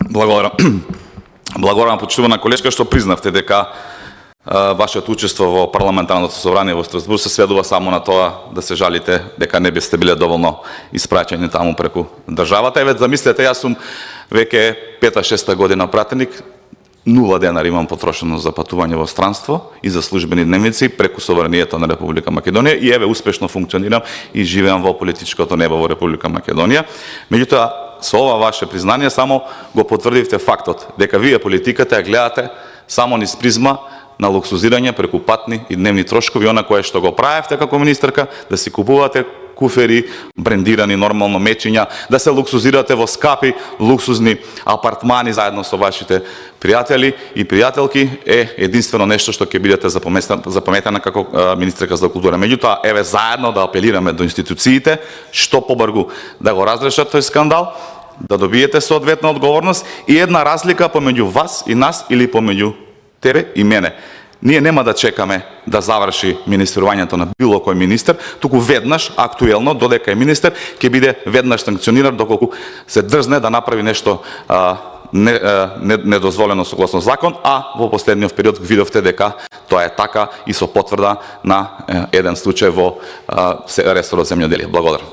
Благодарам, почитувана колешка, што признавте дека вашето учество во парламентарното собрание во Страсбург се сведува само на тоа да се жалите дека не бисте биле доволно испраќани таму преку државата. Еве замислете, јас сум веќе 5-6 година пратеник, 0 денари имам потрошено за патување во странство и за службени дневници преку соверенијата на Република Македонија и еве успешно функционирам и живеам во политичкото небо во Република Македонија. Меѓутоа, со ова ваше признание само го потврдивте фактот дека вие политиката ја гледате само низ призма на луксузирање преку патни и дневни трошкови, она кое што го правевте како министерка, да си купувате куфери, брендирани нормално мечиња, да се луксузирате во скапи, луксузни апартмани заедно со вашите пријатели и пријателки е единствено нешто што ќе бидете запаметена како министерка за култура. Меѓутоа, еве заедно да апелираме до институциите што побрзо да го разрешат тој скандал, да добиете соодветна одговорност и една разлика помеѓу вас и нас или помеѓу тебе и мене. Ние нема да чекаме да заврши министерувањето на било кој министер, туку веднаш, актуелно, додека е министер, ќе биде веднаш санкциониран доколку се дрзне да направи нешто недозволено согласно закон, а во последниот период видовте дека тоа е така и со потврда на еден случај во ресорот земјоделие. Благодарам.